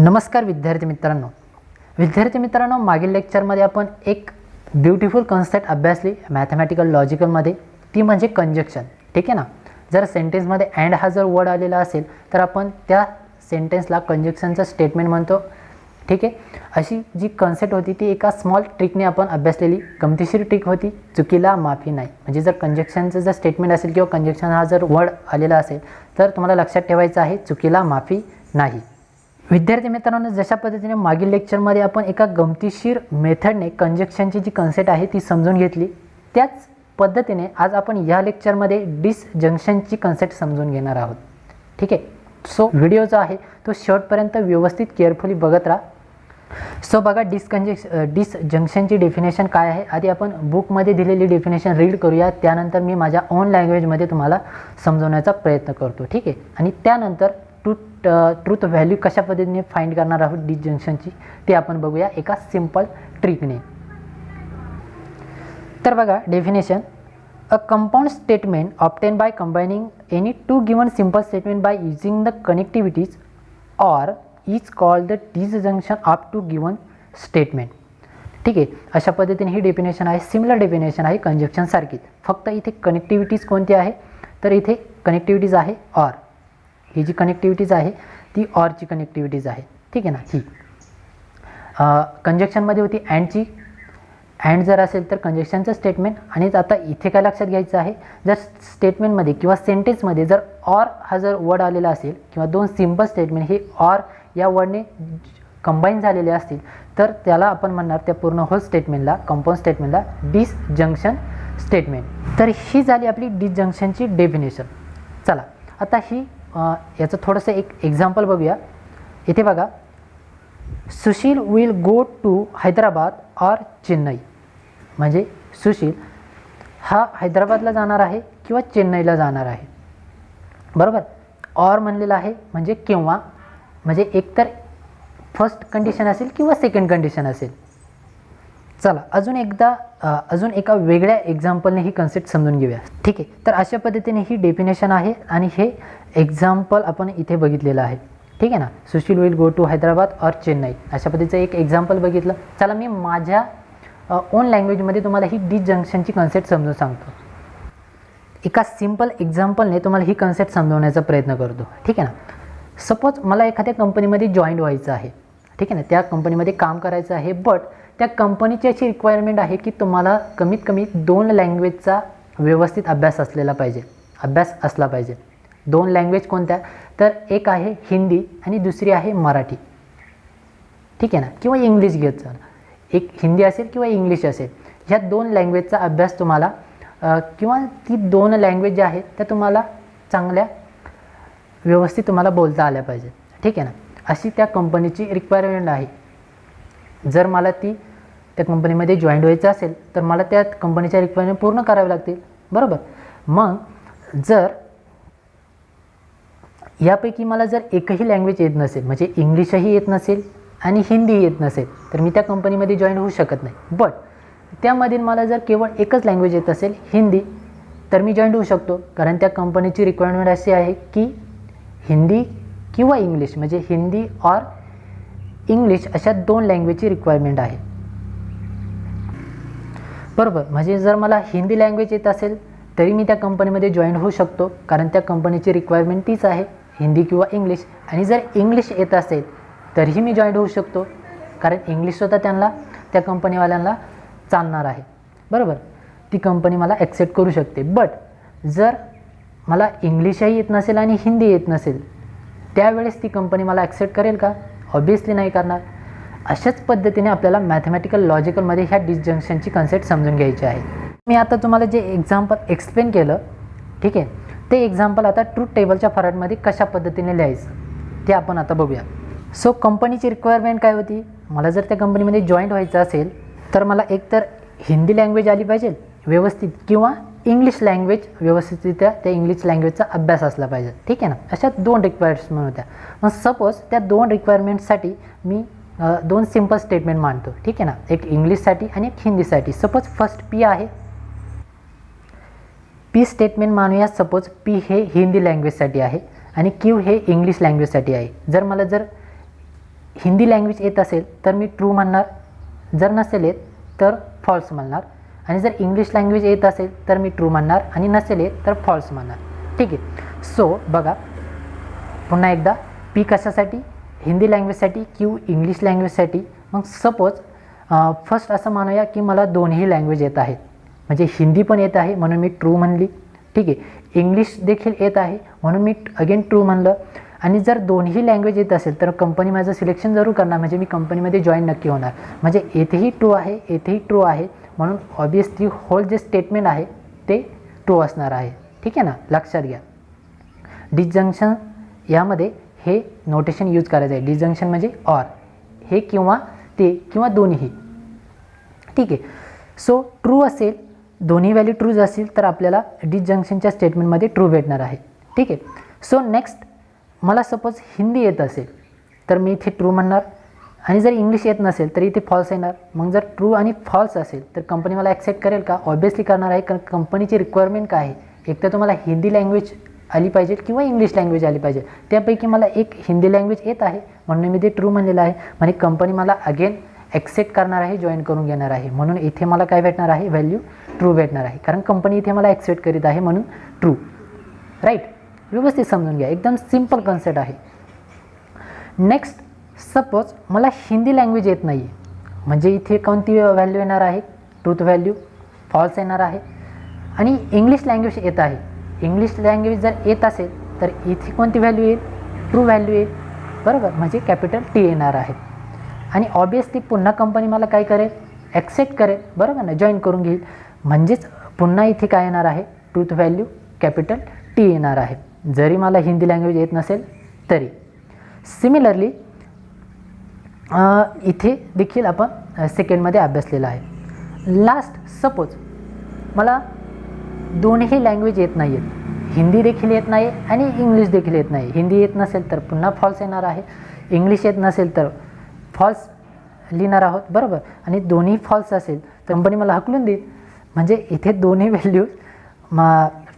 नमस्कार विद्यार्थी मित्रांनो मागील लेक्चरमध्ये आपण एक ब्युटिफुल कन्सेप्ट अभ्यासली मॅथमॅटिकल लॉजिकलमध्ये, ती म्हणजे कंजक्शन. ठीक आहे ना. जर सेंटेन्समध्ये अँड हा जर वर्ड आलेला असेल तर आपण त्या सेंटेन्सला कंजक्शनचं स्टेटमेंट म्हणतो. ठीक आहे. अशी जी कन्सेप्ट होती ती एका स्मॉल ट्रिकने आपण अभ्यासलेली गमतीशीर ट्रिक होती, चुकीला माफी नाही. म्हणजे जर कंजक्शनचं जर स्टेटमेंट असेल किंवा कंजक्शन हा जर वर्ड आलेला असेल तर तुम्हाला लक्षात ठेवायचं आहे चुकीला माफी नाही. विद्यार्थी मित्रांनो, जशा पद्धतीने मागील लेक्चरमध्ये आपण एका गमतीशीर मेथडने कंजक्शनची जी कन्सेप्ट आहे ती समजून घेतली, त्याच पद्धतीने आज आपण या लेक्चरमध्ये डिसजंक्शनची कन्सेप्ट समजून घेणार आहोत. ठीक आहे. सो व्हिडिओ जो आहे तो शेवटपर्यंत व्यवस्थित केअरफुली बघत राहा. सो बघा, डिसजंक्शनची डेफिनेशन काय आहे आधी आपण बुकमध्ये दिलेली डेफिनेशन रीड करूया, त्यानंतर मी माझ्या ओन लँग्वेजमध्ये तुम्हाला समजवण्याचा प्रयत्न करतो. ठीक आहे. आणि त्यानंतर ट्रूथ व्हॅल्यू कशा पद्धतीने फाइंड करणार आहोत डिसजंक्शनची ते आपण बघूया एका सिंपल ट्रिकने. तर बघा definition, a compound statement obtain by combining any two given simple statement by using the connectivities or is called the disjunction of two given statement. ठीक आहे. अशा पद्धतीने ही डेफिनेशन आहे, सिमिलर डेफिनेशन आहे कंजक्शन सारखीच, फक्त इथे कनेक्टिव्हिटीज कोणती आहे तर इथे कनेक्टिव्हिटीज आहे ऑर. ही जी कनेक्टिव्हिटीज आहे ती ऑरची कनेक्टिव्हिटीज आहे. ठीक आहे ना. ही कंजक्शनमध्ये होती अँडची, अँड जर असेल तर कंजक्शनचं स्टेटमेंट. आणि आता इथे काय लक्षात घ्यायचं आहे, जर स्टेटमेंटमध्ये किंवा सेंटेन्समध्ये जर ऑर हा जर वर्ड आलेला असेल किंवा दोन सिंपल स्टेटमेंट हे ऑर या वर्डने कंबाईन झालेले असतील तर त्याला आपण म्हणणार त्या पूर्ण होल स्टेटमेंटला, कंपाऊंड स्टेटमेंटला डिसजंक्शन स्टेटमेंट. तर ही झाली आपली डिसजंक्शनची डेफिनेशन. चला आता ही याचं थोडंसं एक एक्झाम्पल बघूया. इथे बघा, Sushil will go to Hyderabad or Chennai. म्हणजे सुशील हा हैदराबादला जाणार आहे किंवा चेन्नईला जाणार आहे. बरोबर. और म्हणलेला आहे म्हणजे किंवा, म्हणजे एकतर फर्स्ट कंडिशन असेल किंवा सेकंड कंडिशन असेल. चला अजून एका वेगळ्या एक्झाम्पलने ही कन्सेप्ट समजून घेऊया. ठीक आहे. तर अशा पद्धतीने ही डेफिनेशन आहे आणि हे एक्झाम्पल आपण इथे बघितलेलं आहे. ठीक आहे ना. Sushil will go to Hyderabad or Chennai अशा पद्धतीचं एक एक्झाम्पल बघितलं. चला मी माझ्या ओन लँग्वेजमध्ये तुम्हाला ही डिसजंक्शनची कन्सेप्ट समजून सांगतो. एका सिंपल एक्झाम्पलने तुम्हाला ही कन्सेप्ट समजवण्याचा प्रयत्न करतो. ठीक आहे ना. सपोज मला एखाद्या कंपनीमध्ये जॉईन व्हायचं आहे. ठीक आहे ना. त्या कंपनीमध्ये काम करायचं आहे, बट त्या कंपनीची अशी रिक्वायरमेंट आहे की तुम्हाला कमीत कमी 2 लँग्वेजचा व्यवस्थित अभ्यास असला पाहिजे. 2 लँग्वेज कोणत्या तर एक आहे हिंदी आणि दुसरी आहे मराठी. ठीक आहे ना. किंवा इंग्लिश घ्यायचं, एक हिंदी असेल किंवा इंग्लिश असेल. ह्या 2 लँग्वेजचा अभ्यास तुम्हाला किंवा ती 2 लँग्वेज ज्या आहेत त्या तुम्हाला चांगल्या व्यवस्थित तुम्हाला बोलता आल्या पाहिजे. ठीक आहे ना. अशी त्या कंपनीची रिक्वायरमेंट आहे. जर मला त्या कंपनीमध्ये जॉईन व्हायचं असेल तर मला त्या कंपनीच्या रिक्वायरमेंट पूर्ण करावे लागतील. बरोबर. मग जर यापैकी मला जर एकही लँग्वेज येत नसेल, म्हणजे इंग्लिशही येत नसेल आणि हिंदी येत नसेल, तर मी त्या कंपनीमध्ये जॉईन होऊ शकत नाही. बट त्यामधील मला जर केवळ एकच लँग्वेज येत असेल, हिंदी, तर मी जॉईन होऊ शकतो. कारण त्या कंपनीची रिक्वायरमेंट अशी आहे की हिंदी किंवा इंग्लिश, म्हणजे हिंदी और इंग्लिश अशा 2 लँग्वेजची रिक्वायरमेंट आहे. बरोबर. म्हणजे जर मला हिंदी लँग्वेज येत असेल तरी मी त्या कंपनीमध्ये जॉईन होऊ शकतो, कारण त्या कंपनीची रिक्वायरमेंट तीच आहे, हिंदी किंवा इंग्लिश. आणि जर इंग्लिश येत असेल तरीही मी जॉईन होऊ शकतो, कारण इंग्लिशसुद्धा त्या कंपनीवाल्यांना चालणार आहे. बरोबर. ती कंपनी मला ॲक्सेप्ट करू शकते. बट जर मला इंग्लिशही येत नसेल आणि हिंदी येत नसेल त्यावेळेस ती कंपनी मला ॲक्सेप्ट करेल का? ऑब्वियसली नाही करणार. अशाच पद्धतीने आपल्याला मॅथमॅटिकल लॉजिकलमध्ये ह्या डिसजंक्शनची कन्सेप्ट समजून घ्यायची आहे. मी आता तुम्हाला जे एक्झाम्पल एक्सप्लेन केलं, ठीक आहे, ते एक्झाम्पल आता ट्रूथ टेबलच्या फॉर्मॅटमध्ये कशा पद्धतीने लिहायचं ते आपण आता बघूया. सो कंपनीची रिक्वायरमेंट काय होती, मला जर त्या कंपनीमध्ये जॉईंट व्हायचं असेल तर मला एकतर हिंदी लँग्वेज आली पाहिजे व्यवस्थित किंवा इंग्लिश लँग्वेज व्यवस्थितरित्या त्या इंग्लिश लँग्वेजचा अभ्यास असला पाहिजे. ठीक आहे ना. अशा 2 रिक्वायरमेंट होत्या. मग सपोज त्या 2 रिक्वायरमेंटसाठी मी 2 सिंपल स्टेटमेंट मांडतो. ठीक आहे ना. एक इंग्लिशसाठी आणि एक हिंदीसाठी. सपोज फर्स्ट पी आहे, पी स्टेटमेंट मानूया. सपोज पी हे हिंदी लँग्वेजसाठी आहे आणि क्यू हे इंग्लिश लँग्वेजसाठी आहे. जर मला हिंदी लँग्वेज येत असेल तर मी ट्रू म्हणणार, जर नसेल येत तर फॉल्स म्हणणार. आणि जर इंग्लिश लँग्वेज येत असेल तर मी ट्रू म्हणणार आणि नसेल येत तर फॉल्स म्हणणार. ठीक आहे. सो बघा पुन्हा एकदा, पी कशासाठी, हिंदी लँग्वेजसाठी, क्यू इंग्लिश लँग्वेजसाठी. मग सपोज फर्स्ट असं मानूया की मला दोन्ही लँग्वेज येत आहेत, म्हणजे हिंदी पण येत आहे म्हणून मी ट्रू म्हणली. ठीक आहे. इंग्लिश देखील येत आहे म्हणून मी अगेन ट्रू म्हणलं. आणि जर दोन्ही लँग्वेज येत असेल तर कंपनी माझं सिलेक्शन जरूर करणार, म्हणजे मी कंपनीमध्ये जॉईन नक्की होणार. म्हणजे येथेही ट्रू आहे, येथेही ट्रू आहे, म्हणून ऑब्वियसली होल जे स्टेटमेंट आहे ते ट्रू असणार आहे. ठीक आहे ना, लक्षात घ्या. डिसजंक्शन यामध्ये हे नोटेशन यूज करायचं आहे. डिसजंक्शन म्हणजे ऑर, हे किंवा ते किंवा दोन्ही. ठीक आहे. सो ट्रू असेल, दोन्ही व्हॅल्यू ट्रूज असेल तर आपल्याला डिसजंक्शनच्या स्टेटमेंटमध्ये ट्रू भेटणार आहे. ठीक आहे. सो नेक्स्ट, मला सपोज हिंदी येत असेल तर मी इथे ट्रू म्हणणार, आणि जर इंग्लिश येत नसेल तर इथे फॉल्स येणार. मग जर ट्रू आणि फॉल्स असेल तर कंपनी मला ॲक्सेप्ट करेल का? ऑब्वियसली करणार आहे, कारण कंपनीची रिक्वायरमेंट काय आहे, एक तर तुम्हाला हिंदी लँग्वेज आली पाहिजे किंवा इंग्लिश लँग्वेज आली पाहिजे. त्यापैकी मला एक हिंदी लँग्वेज येत आहे म्हणून मी ते ट्रू म्हणलेलं आहे. म्हणजे कंपनी मला अगेन ॲक्सेप्ट करणार आहे, जॉईन करून घेणार आहे. म्हणून इथे मला काय भेटणार आहे? व्हॅल्यू ट्रू भेटणार आहे, कारण कंपनी इथे मला ॲक्सेप्ट करीत आहे म्हणून ट्रू. राईट. व्यवस्थित समजून घ्या, एकदम सिम्पल कन्सेप्ट आहे. नेक्स्ट, सपोज मला हिंदी लँग्वेज येत नाही आहे, म्हणजे इथे कोणती व्हॅल्यू येणार आहे? ट्रूथ व्हॅल्यू, फॉल्स येणार आहे. आणि इंग्लिश लँग्वेज येत आहे, इंग्लिश लँग्वेज जर येत असेल तर इथे कोणती व्हॅल्यू येईल? ट्रू व्हॅल्यू येईल. बरोबर, म्हणजे कॅपिटल टी येणार आहे. आणि ऑब्वियसली पुन्हा कंपनी मला काय करेल? ॲक्सेप्ट करेल. बरोबर ना, जॉईन करून घेईल. म्हणजेच पुन्हा इथे काय येणार आहे? ट्रूथ व्हॅल्यू कॅपिटल टी येणार आहे, जरी मला हिंदी लँग्वेज येत नसेल तरी. सिमिलरली इथे देखील आपण सेकंडमध्ये अभ्यासलेलं आहे. लास्ट, सपोज मला दोन्ही लँग्वेज येत नाही आहेत, हिंदी देखील येत नाही आणि इंग्लिश देखील येत नाही. हिंदी येत नसेल तर पुन्हा फॉल्स येणार आहे, इंग्लिश येत नसेल तर फॉल्स लिहिणार आहोत. बरोबर. आणि दोन्ही फॉल्स असेल तर कंपनी मला हकलून देईल, म्हणजे इथे दोन्ही व्हॅल्यूज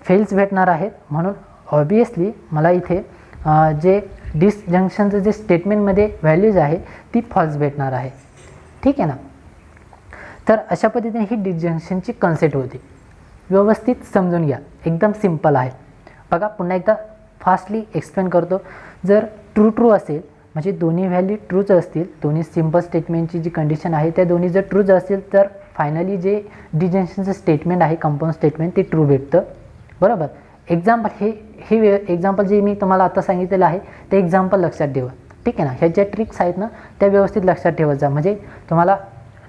फेल्स भेटणार आहेत. म्हणून ऑब्वियसली मला इथे जे डिसजंक्शनचं जे स्टेटमेंटमध्ये व्हॅल्यूज आहे ती फॉल्स भेटणार आहे. ठीक आहे ना. तर अशा पद्धतीने ही डिसजंक्शनची कन्सेप्ट होती. व्यवस्थित समजून घ्या, एकदम सिम्पल आहे. बघा पुन्हा एकदा फास्टली एक्सप्लेन करतो. जर ट्रू असेल म्हणजे दोन्ही व्हॅल्यू ट्रूच असतील, दोन्ही सिम्पल स्टेटमेंटची जी कंडिशन आहे त्या दोन्ही जर ट्रूच असतील तर फायनली जे डिसजंक्शनचं स्टेटमेंट आहे, कंपाऊंड स्टेटमेंट, ते ट्रू भेटतं. बरोबर. एक्झाम्पल, हे एक्झाम्पल जे मी तुम्हाला आता सांगितलेलं आहे ते एक्झाम्पल लक्षात ठेवा. ठीक आहे ना. ह्या ज्या ट्रिक्स आहेत ना त्या व्यवस्थित लक्षात ठेवत जा, म्हणजे तुम्हाला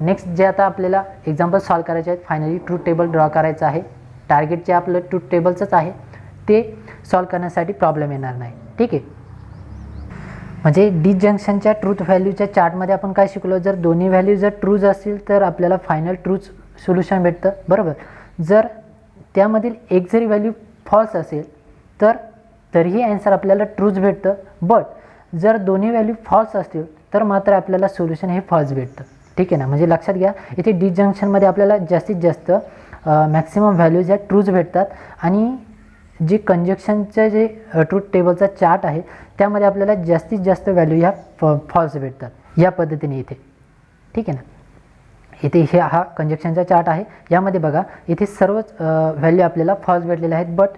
नेक्स्ट जे आता आपल्याला एक्झाम्पल सॉल्व करायचे आहेत, फायनली ट्रूथ टेबल ड्रॉ करायचं आहे. टार्गेट जे आपलं ट्रूथ टेबलचंच आहे ते सॉल्व करण्यासाठी प्रॉब्लेम येणार नाही. ठीक आहे. म्हणजे डिसजंक्शनच्या ट्रूथ व्हॅल्यूच्या चार्टमध्ये आपण काय शिकलो? जर दोन्ही व्हॅल्यू जर ट्रूज असतील तर आपल्याला फायनल ट्रूथ सोल्युशन भेटतं. बरोबर. जर त्यामधील एक जरी व्हॅल्यू फॉल्स असेल तर तरीही ॲन्सर आपल्याला ट्रूज भेटतं. बट जर दोन्ही व्हॅल्यू फॉल्स असतील तर मात्र आपल्याला सोल्युशन हे फॉल्स भेटतं. ठीक आहे ना. म्हणजे लक्षात घ्या, इथे डिसजंक्शनमध्ये आपल्याला जास्तीत जास्त मॅक्सिमम व्हॅल्यूज ह्या ट्रूज भेटतात, आणि जे कंजक्शनचं जे ट्रूथ टेबलचा चार्ट आहे त्यामध्ये आपल्याला जास्तीत जास्त व्हॅल्यू ह्या फॉल्स भेटतात. या पद्धतीने इथे. ठीक आहे ना. इथे हा कंजक्शनचा चार्ट आहे. यामध्ये बघा इथे सर्वच व्हॅल्यू आपल्याला फॉल्स भेटलेले आहेत, बट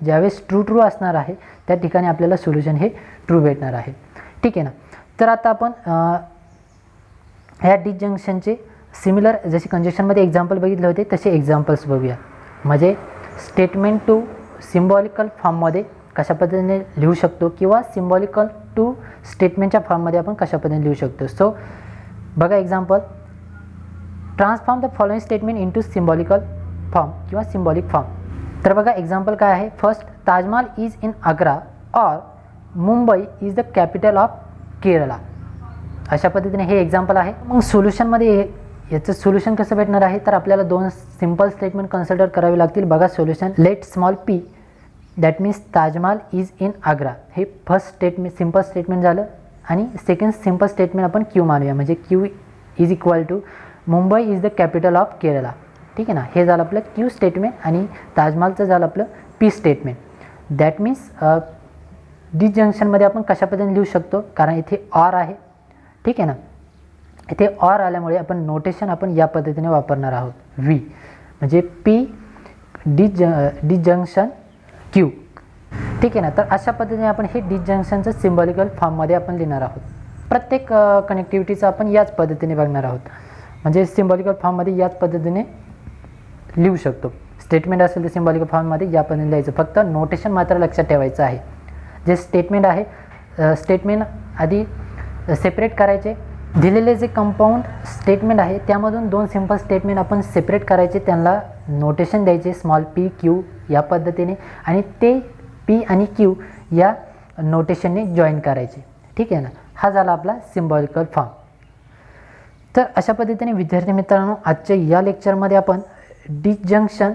ज्यावेळेस ट्रू असणार आहे त्या ठिकाणी आपल्याला सोल्युशन हे ट्रू भेटणार आहे. ठीक आहे ना. तर आता आपण ह्या डिसजंक्शनचे सिमिलर जसे कंजक्शनमध्ये एक्झाम्पल बघितले होते तसे एक्झाम्पल्स बघूया. म्हणजे स्टेटमेंट टू सिम्बॉलिकल फॉर्ममध्ये कशा पद्धतीने लिहू शकतो किंवा सिम्बॉलिकल टू स्टेटमेंटच्या फॉर्ममध्ये आपण कशा पद्धतीने लिहू शकतो. सो बघा example, transform the following statement into symbolical form किंवा सिम्बॉलिक फॉर्म. तर बघा एक्झाम्पल काय आहे? First, Taj Mahal is in Agra और Mumbai is the capital of Kerala. अशा पद्धतीने हे एक्झाम्पल आहे. मग सोल्युशनमध्ये याचं सोल्युशन कसं भेटणार आहे? तर आपल्याला दोन सिम्पल स्टेटमेंट कन्सिडर करावे लागतील. बघा solution, let small p that means Taj Mahal is in Agra. हे फर्स्ट स्टेटमेंट सिम्पल स्टेटमेंट झालं. आणि सेकंड सिम्पल स्टेटमेंट आपण क्यू मानूया, म्हणजे Q is equal to Mumbai is the capital of Kerala. ठीक आहे ना. हे झालं आपलं क्यू स्टेटमेंट आणि ताजमहलचं झालं आपलं पी स्टेटमेंट. दॅट मीन्स डिसजंक्शनमध्ये आपण कशा पद्धतीने लिहू शकतो, कारण इथे ऑर आहे. ठीक आहे ना. इथे ऑर आल्यामुळे आपण नोटेशन आपण या पद्धतीने वापरणार आहोत. व्ही म्हणजे पी डिजंक्शन क्यू, ठीक आहे ना. तर अशा पद्धतीने आपण हे डिजंक्शनचं सिम्बॉलिकल फॉर्ममध्ये आपण लिहिणार आहोत. प्रत्येक कनेक्टिव्हिटीचं आपण याच पद्धतीने बघणार आहोत. म्हणजे सिम्बॉलिकल फॉर्ममध्ये याच पद्धतीने लिहू शकतो. स्टेटमेंट असेल तर सिम्बॉलिकल फॉर्ममध्ये या पद्धतीने लिहायचं, फक्त नोटेशन मात्र लक्षात ठेवायचं आहे. जे स्टेटमेंट आहे, स्टेटमेंट आधी सेपरेट करायचे. दिलेले जे कंपाऊंड स्टेटमेंट आहे त्यामधून 2 सिम्पल स्टेटमेंट आपण सेपरेट करायचे, त्यांना नोटेशन द्यायचे स्मॉल पी क्यू या पद्धतीने, आणि ते पी आणि क्यू या नोटेशनने जॉईन करायचे, ठीक आहे ना. हा झाला आपला सिम्बॉलिकल फॉर्म. तर अशा पद्धतीने विद्यार्थी मित्रांनो, आजच्या या लेक्चरमध्ये आपण डिसजंक्शन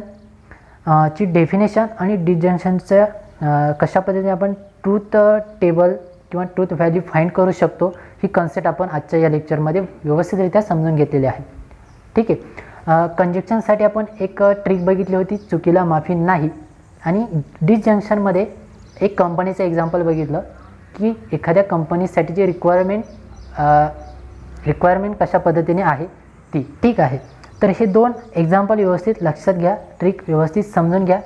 ची डेफिनेशन आणि डिसजंक्शनच्या कशा पद्धतीने आपण ट्रूथ टेबल किंवा ट्रूथ व्हॅल्यू फाइंड करू शकतो ही कन्सेप्ट आपण आजच्या या लेक्चरमध्ये व्यवस्थितरित्या समजून घेतलेली आहे, ठीक आहे. कंजक्शनसाठी आपण एक ट्रिक बघितली होती, चुकीला माफी नाही. आणि डिसजंक्शनमध्ये एक कंपनीचं एक्झाम्पल बघितलं की एखाद्या कंपनीसाठीची रिक्वायरमेंट कशा पद्धतीने आहे ती, ठीक आहे. तर हे 2 एक्झाम्पल व्यवस्थित लक्षात घ्या, ट्रिक व्यवस्थित समजून घ्या.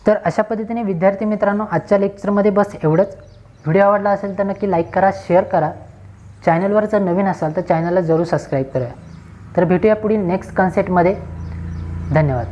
तर अशा पद्धतीने विद्यार्थी मित्रांनो, आजच्या लेक्चरमध्ये बस एवढंच. व्हिडिओ आवडला असेल तर नक्की लाईक करा, शेअर करा. चॅनलवर जर नवीन असाल तर चॅनलला जरूर सबस्क्राईब करा. तर भेटूया पुढील नेक्स्ट कन्सेप्टमध्ये. धन्यवाद.